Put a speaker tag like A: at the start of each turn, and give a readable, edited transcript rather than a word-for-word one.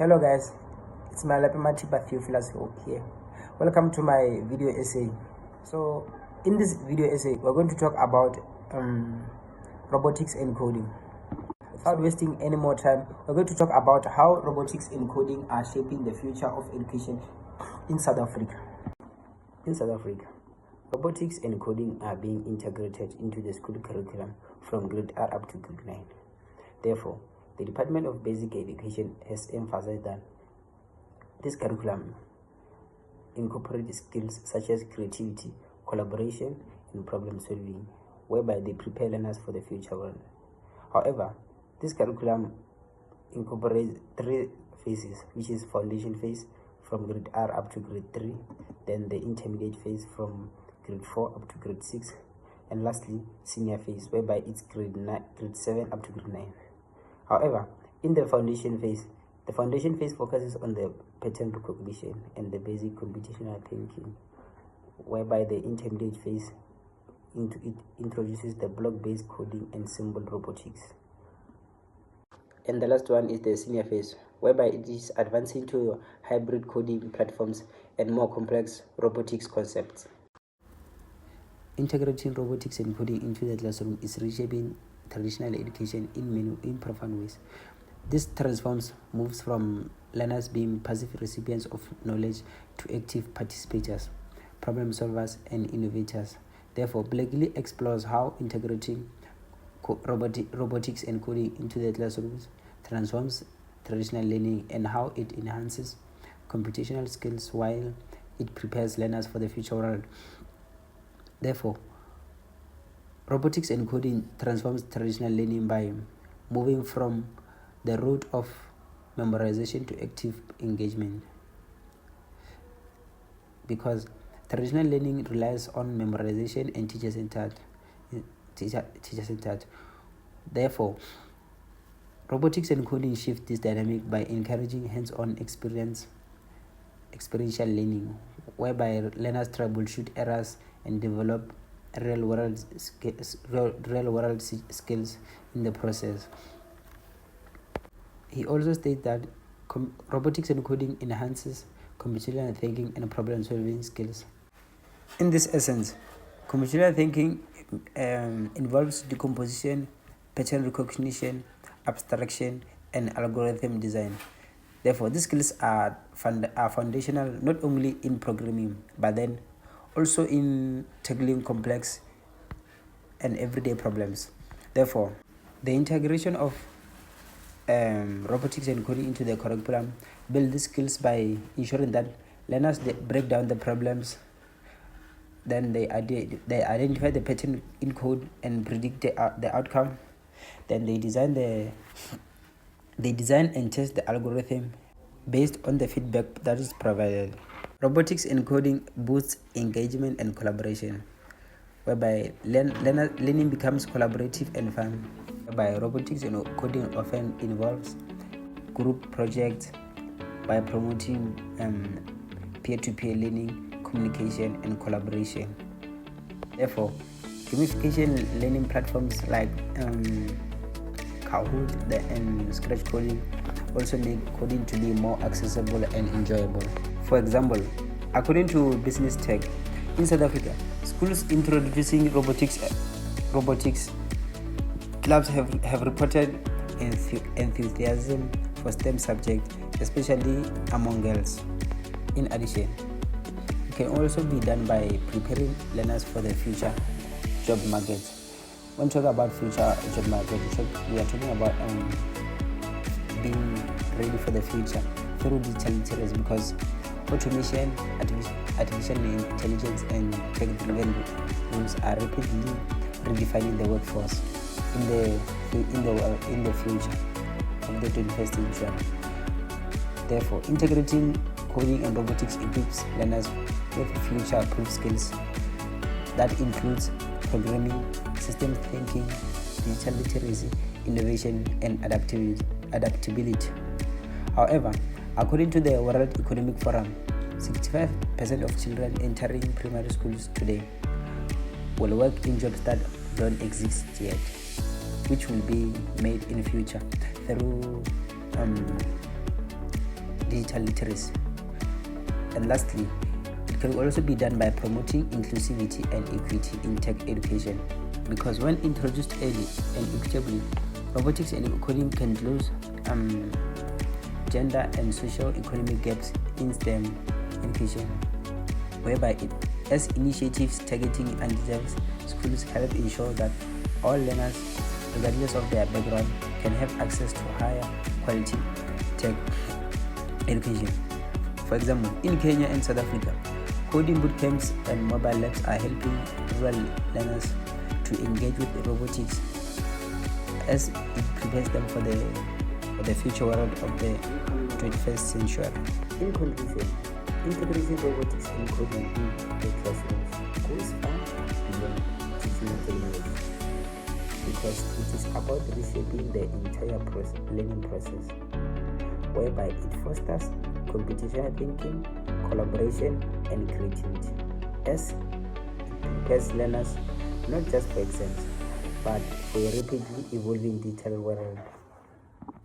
A: Hello guys, it's my Lapimatiba Theophilus here. Welcome to my video essay. So in this video essay, we're going to talk about robotics and coding. Without wasting any more time, we're going to talk about how robotics and coding are shaping the future of education in South Africa. Robotics and coding are being integrated into the school curriculum from grade R up to grade 9. Therefore, the Department of Basic Education has emphasized that this curriculum incorporates skills such as creativity, collaboration, and problem solving, whereby they prepare learners for the future world. However, this curriculum incorporates 3 phases, which is foundation phase from grade R up to grade 3, then the intermediate phase from grade 4 up to grade 6, and lastly, senior phase, whereby it's grade 7 up to grade 9. However, in the foundation phase focuses on the pattern recognition and the basic computational thinking, whereby the intermediate phase introduces the block-based coding and symbol robotics. And the last one is the senior phase, whereby it is advancing to hybrid coding platforms and more complex robotics concepts. Integrating robotics and coding into the classroom is reshaping traditional education in profound ways. This transforms moves from learners being passive recipients of knowledge to active participators, problem solvers, and innovators. Therefore, Blakely explores how integrating robotics and coding into the classrooms transforms traditional learning and how it enhances computational skills while it prepares learners for the future world. Therefore, robotics and coding transforms traditional learning by moving from the route of memorization to active engagement. Because traditional learning relies on memorization and teacher-centered. Therefore, robotics and coding shift this dynamic by encouraging hands-on experiential learning, whereby learners troubleshoot errors and develop real-world skills in the process. He also states that robotics and coding enhances computational thinking and problem-solving skills. In this essence, computational thinking involves decomposition, pattern recognition, abstraction, and algorithm design. Therefore, these skills are foundational not only in programming, but then also in tackling complex and everyday problems. Therefore, the integration of robotics and coding into the curriculum build these skills by ensuring that learners break down the problems, then they identify the pattern in code and predict the outcome, then they design and test the algorithm based on the feedback that is provided. Robotics and coding boosts engagement and collaboration, whereby learning becomes collaborative and fun. Whereby robotics and coding often involves group projects by promoting peer-to-peer learning, communication, and collaboration. Therefore, gamification learning platforms like Kahoot and Scratch coding also make coding to be more accessible and enjoyable. For example, according to Business Tech, in South Africa, schools introducing robotics clubs have reported enthusiasm for STEM subjects, especially among girls. In addition, it can also be done by preparing learners for the future job market. When we talk about future job market, we are talking about being ready for the future through digital literacy, because automation, artificial intelligence, and tech-driven rules are rapidly redefining the workforce in the future of the 21st century. Therefore, integrating coding and robotics equips learners with future-proof skills that includes programming, systems thinking, digital literacy, innovation, and adaptability. However, according to the World Economic Forum, 65% of children entering primary schools today will work in jobs that don't exist yet, which will be made in the future through digital literacy. And lastly, it can also be done by promoting inclusivity and equity in tech education, because when introduced early and equitably, robotics and coding can close gender and socio-economic gaps in STEM education, whereby as initiatives targeting underserved schools help ensure that all learners, regardless of their background, can have access to higher quality tech education. For example, in Kenya and South Africa, coding bootcamps and mobile labs are helping rural learners to engage with robotics as it prepares them for the future world of the 21st century.
B: In conclusion, integrating robotics and coding in the classrooms goes far beyond teaching technology, because it is about reshaping the entire learning process, whereby it fosters computational thinking, collaboration, and creativity, as it prepares learners not just for exams, but for a rapidly evolving digital world.